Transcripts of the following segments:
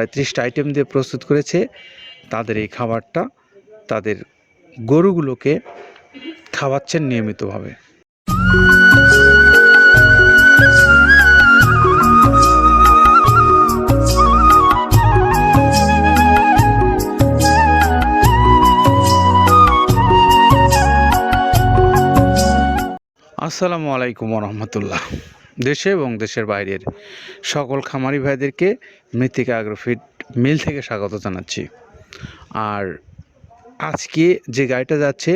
প্রায় 30টা আইটেম দিয়ে প্রস্তুত করেছে। তাদের এই খাবারটা তাদের গরুগুলোকে খাওয়াচ্ছেন নিয়মিতভাবে। আসসালামু আলাইকুম রহমতুল্লাহ। দেশে এবং দেশের বাইরের সকল খামারি ভাইদেরকে মৃত্তিকা অ্যাগ্রোফিড মিল থেকে স্বাগত জানাচ্ছি। আর আজকে যে গাড়িটা যাচ্ছে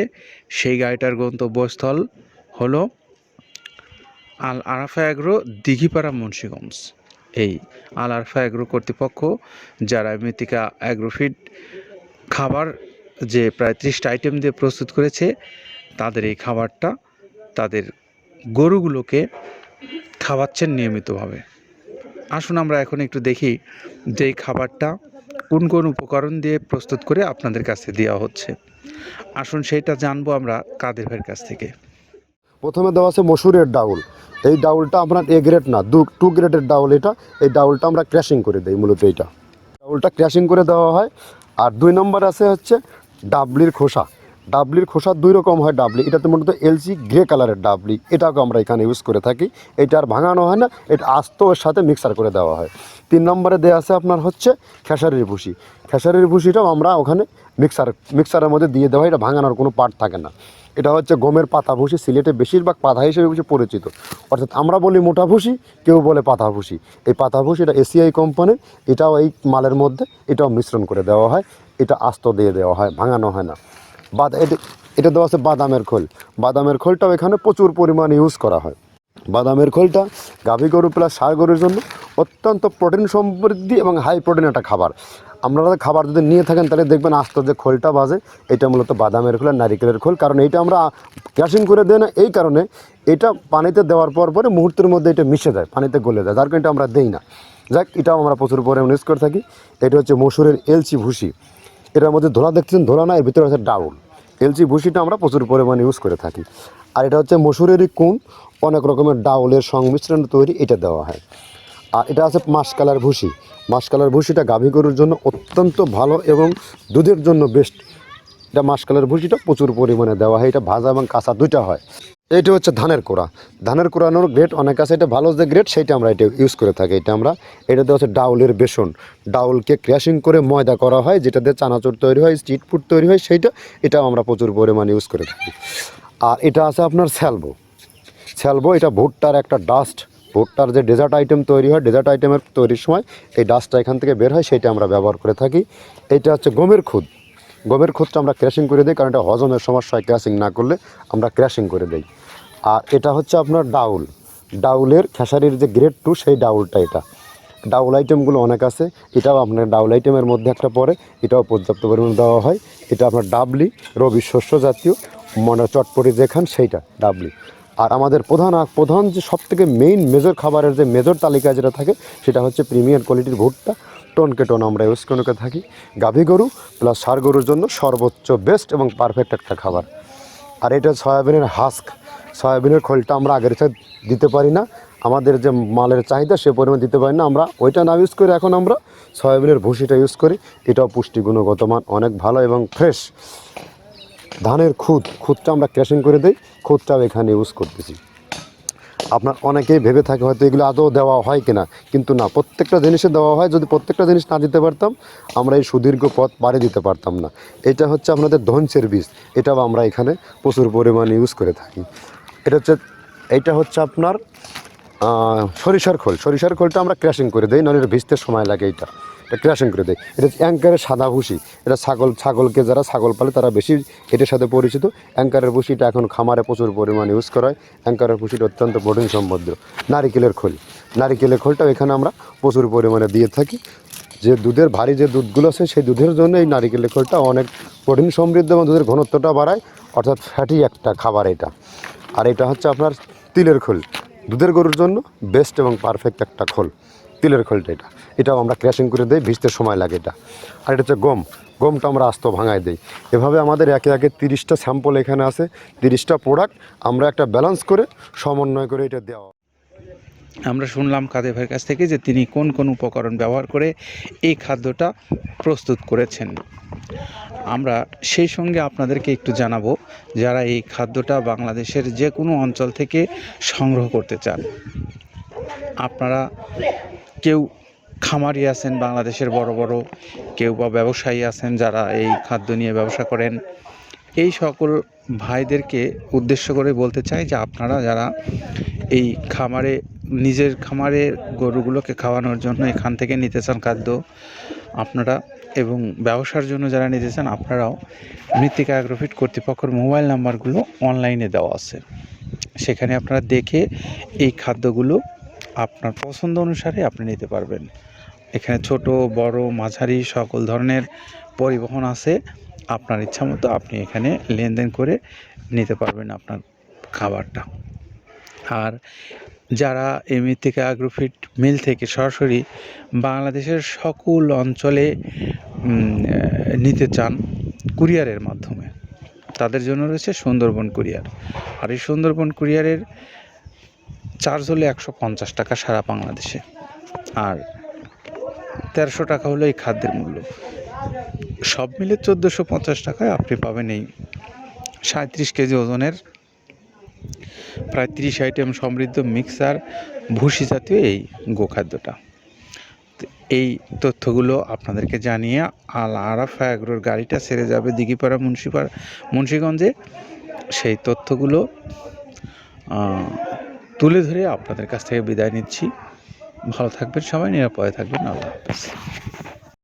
সেই গাড়িটার গন্তব্যস্থল হলো আল আরাফা অ্যাগ্রো দিঘিপাড়া মুন্সিগঞ্জ। এই আল আরাফা অ্যাগ্রো কর্তৃপক্ষ যারা মৃত্তিকা অ্যাগ্রোফিড খাবার যে প্রায় 30টা আইটেম দিয়ে প্রস্তুত করেছে, তাদের এই খাবারটা তাদের গরুগুলোকে খাওয়াচ্ছেন নিয়মিতভাবে। আসুন আমরা এখন একটু দেখি যে এই খাবারটা কোন কোন উপকরণ দিয়ে প্রস্তুত করে আপনাদের কাছে দেওয়া হচ্ছে। আসুন সেইটা জানবো আমরা কাদের ভাইয়ের কাছ থেকে। প্রথমে দেওয়া আছে মসুরের ডাউল। এই ডাউলটা আপনার এ গ্রেড না, 2 গ্রেডের ডাউল এটা। এই ডাউলটা আমরা ক্র্যাশিং করে দিই, মূলত এইটা ডাউলটা ক্র্যাশিং করে দেওয়া হয়। আর 2 নম্বর আছে হচ্ছে ডাবলির খোসা। ডাবলির খোসা 2 রকম হয় ডাবলি, এটাতে মূলত এলসি গ্রে কালারের ডাবলি, এটাকে আমরা এখানে ইউজ করে থাকি। এটা আর ভাঙানো হয় না, এটা আস্ত ওর সাথে মিক্সার করে দেওয়া হয়। 3 নম্বরে দেওয়া আছে আপনার হচ্ছে খেসারির ভুসি। খেসারির ভুসিটাও আমরা ওখানে মিক্সারের মধ্যে দিয়ে দেওয়া হয়, এটা ভাঙানোর কোনো পার্ট থাকে না। এটা হচ্ছে গমের পাতা ভুসি, সিলেটে বেশিরভাগ পাতা হিসেবে পরিচিত। অর্থাৎ আমরা বলি মোটা ভুসি, কেউ বলে পাতা ভুসি। এই পাতা ভুসি এটা এসিআই কোম্পানির, এটাও এই মালের মধ্যে এটাও মিশ্রণ করে দেওয়া হয়। এটা আস্ত দিয়ে দেওয়া হয়, ভাঙানো হয় না। এটা দেওয়া আছে বাদামের খোল। বাদামের খোলটাও এখানে প্রচুর পরিমাণে ইউজ করা হয়। বাদামের খোলটা গাভী গরু প্লাস ষাঁড় গরুর জন্য অত্যন্ত প্রোটিন সমৃদ্ধি এবং হাই প্রোটিন একটা খাবার। আপনারা খাবার যদি নিয়ে থাকেন তাহলে দেখবেন আস্ত যে খোলটা বাজে, এটা মূলত বাদামের খোল আর নারিকেলের খোল। কারণ এইটা আমরা ক্র্যাশিং করে দেই না, এই কারণে এটা পানিতে দেওয়ার পরে মুহূর্তের মধ্যে এটা মিশে যায়, পানিতে গলে যায়, যার কারণে এটা আমরা দেই না। যাক, এটাও আমরা প্রচুর পরিমাণে ইউজ করে থাকি। এটা হচ্ছে মসুরের এলচি ভুসি। এটার মধ্যে ধোলা দেখছেন, ধোলা না, এর ভিতরে আছে ডাউল। এলচি ভুসিটা আমরা প্রচুর পরিমাণে ইউজ করে থাকি। আর এটা হচ্ছে মসুরেরই কুন, অনেক রকমের ডাউলের সংমিশ্রণ তৈরি, এটা দেওয়া হয়। আর এটা আছে মাসকালার ভুসি। মাসকালার ভুসিটা গাভী গরুর জন্য অত্যন্ত ভালো এবং দুধের জন্য বেস্ট। এটা মাসকালার ভুসিটা প্রচুর পরিমাণে দেওয়া হয়। এটা ভাজা এবং কাঁচা দুইটা হয়। এইটা হচ্ছে ধানের কোড়া। ধানের কোড়ানোর গ্রেড অনেক আছে, এটা ভালো যে গ্রেড সেইটা আমরা এটা ইউজ করে থাকি। এটা দেওয়া হচ্ছে ডাউলের বেসন। ডাউলকে ক্র্যাশিং করে ময়দা করা হয়, যেটা দিয়ে চানাচুর তৈরি হয়, স্ট্রিট ফুড তৈরি হয়, এটাও আমরা প্রচুর পরিমাণে ইউজ করে থাকি। আর এটা আছে আপনার স্যালবো। এটা ভুট্টার একটা ডাস্ট। ভুট্টার যে ডেজার্ট আইটেম তৈরি হয়, ডেজার্ট আইটেমের তৈরির সময় এই ডাস্টটা এখান থেকে বের হয়, সেটা আমরা ব্যবহার করে থাকি। এটা হচ্ছে গমের খুদ। গমের খুদটা আমরা ক্র্যাশিং করে দিই, কারণ এটা হজমের সমস্যা হয়, ক্র্যাশিং না করলে আমরা ক্র্যাশিং করে দিই। আর এটা হচ্ছে আপনার ডাউলের খেসারির যে গ্রেড 2 সেই ডাউলটা। এটা ডাউল আইটেমগুলো অনেক আছে, এটাও আপনার ডাউল আইটেমের মধ্যে একটা পড়ে, এটাও পর্যাপ্ত পরিমাণে দেওয়া হয়। এটা আপনার ডাবলি, রবি শস্য জাতীয় চটপটি যেখান সেইটা ডাবলি। আর আমাদের প্রধান যে সবথেকে মেজর খাবারের যে মেজর তালিকায় যেটা থাকে, সেটা হচ্ছে প্রিমিয়ার কোয়ালিটির ভুট্টা, টনকে টন আমরা ইউজ করে থাকি। গাভী গরু প্লাস ষাঁড় গরুর জন্য সর্বোচ্চ বেস্ট এবং পারফেক্ট একটা খাবার। আর এটা সয়াবিনের হাস্ক। সয়াবিনের খোলটা আমরা আগের সাথে দিতে পারি না, আমাদের যে মালের চাহিদা সে পরিমাণ দিতে পারি না, আমরা ওইটা না ইউজ করে এখন আমরা সয়াবিনের ভুসিটা ইউজ করি। এটাও পুষ্টিগুণগত মান অনেক ভালো এবং ফ্রেশ। ধানের খুদটা আমরা ক্র্যাশিং করে দিই, খুদটাও এখানে ইউজ করতেছি। আপনার অনেকেই ভেবে থাকে হয়তো এগুলো আদৌ দেওয়া হয় কিনা, কিন্তু না, প্রত্যেকটা জিনিসে দেওয়া হয়। যদি প্রত্যেকটা জিনিস না দিতে পারতাম, আমরা এই সুদীর্ঘ পথ পাড়ি দিতে পারতাম না। এটা হচ্ছে আপনাদের ধনসের বীজ, এটাও আমরা এখানে প্রচুর পরিমাণে ইউজ করে থাকি। এইটা হচ্ছে আপনার সরিষার খোলটা আমরা ক্র্যাশিং করে দিই, নাহলে ভিজতে সময় লাগে। এটা ক্র্যাশিং করে দেয়। এটা অ্যাঙ্কারের সাদা ভুসি। এটা ছাগলকে যারা ছাগল পালে তারা বেশি এটার সাথে পরিচিত। অ্যাঙ্কারের ভুসিটা এখন খামারে প্রচুর পরিমাণে ইউজ করা হয়। অ্যাঙ্কারের ভুসিটা অত্যন্ত প্রোটিন সমৃদ্ধ। নারিকেলের খোলটাও এখানে আমরা প্রচুর পরিমাণে দিয়ে থাকি। যে দুধের ভারী যে দুধগুলো আছে, সেই দুধের জন্য এই নারিকেলের খোলটা অনেক প্রোটিন সমৃদ্ধ এবং দুধের ঘনত্বটা বাড়ায়, অর্থাৎ ফ্যাটি একটা খাবার এটা। আর এটা হচ্ছে আপনার তিলের খোল। দুধের গরুর জন্য বেস্ট এবং পারফেক্ট একটা খোল, তিলের খোলটা। এটাও আমরা ক্র্যাশিং করে দিই, ভিজতে সময় লাগে এটা। আর এটা হচ্ছে গমটা আমরা আস্ত ভাঙায় দিই। এভাবে আমাদের একে 30টা স্যাম্পল এখানে আছে, 30টা প্রোডাক্ট আমরা একটা ব্যালেন্স করে সমন্বয় করে এটা দেওয়া। আমরা শুনলাম কাদের ভাইয়ের কাছ থেকে যে তিনি কোন কোন উপকরণ ব্যবহার করে এই খাদ্যটা প্রস্তুত করেছেন। আমরা সেই সঙ্গে আপনাদেরকে একটু জানাবো, যারা এই খাদ্যটা বাংলাদেশের যে কোনো অঞ্চল থেকে সংগ্রহ করতে চান। আপনারা কেউ খামারি আছেন বাংলাদেশের বড় বড়, কেউ বা ব্যবসায়ী আছেন যারা এই খাদ্য নিয়ে ব্যবসা করেন। এই সকল ভাইদেরকে উদ্দেশ্য করে বলতে চাই যে আপনারা যারা এই খামারে, নিজের খামারের গরুগুলোকে খাওয়ানোর জন্য এখান থেকে নিতে চান খাদ্য আপনারা, এবং ব্যবসার জন্য যারা নিতে চান আপনারাও মৃত্তিকা অ্যাগ্রোফিট কর্তৃপক্ষের মোবাইল নাম্বারগুলো অনলাইনে দেওয়া আছে, সেখানে আপনারা দেখে এই খাদ্যগুলো আপনার পছন্দ অনুসারে আপনি নিতে পারবেন। এখানে ছোট বড় মাঝারি সকল ধরনের পরিবহন আছে, আপনার ইচ্ছা মতো আপনি এখানে লেনদেন করে নিতে পারবেন আপনার খাবারটা। আর যারা এই মৃত্তিকা অ্যাগ্রোফিট মিল থেকে সরাসরি বাংলাদেশের সকল অঞ্চলে নিতে চান কুরিয়ারের মাধ্যমে, তাদের জন্য রয়েছে সুন্দরবন কুরিয়ার। আর এই সুন্দরবন কুরিয়ারের চার্জ হলো 150 টাকা সারা বাংলাদেশে, আর 1300 টাকা হলো এই খাদ্যের মূল্য। সব মিলে 1450 টাকায় আপনি পাবেন এই 37 কেজি ওজনের প্রায় 30 আইটেম সমৃদ্ধ মিক্সার ভুসি জাতীয় এই গোখাদ্যটা। এই তথ্যগুলো আপনাদেরকে জানিয়ে আল আরাফা অ্যাগ্রোর গাড়িটা ছেড়ে যাবে দিঘিপাড়া মুন্সিগঞ্জে। সেই তথ্যগুলো তুলে ধরে আপনাদের কাছ থেকে বিদায় নিচ্ছি। ভালো থাকবেন সবাই, নিরাপদে থাকবেন। আল্লাহ হাফেজ।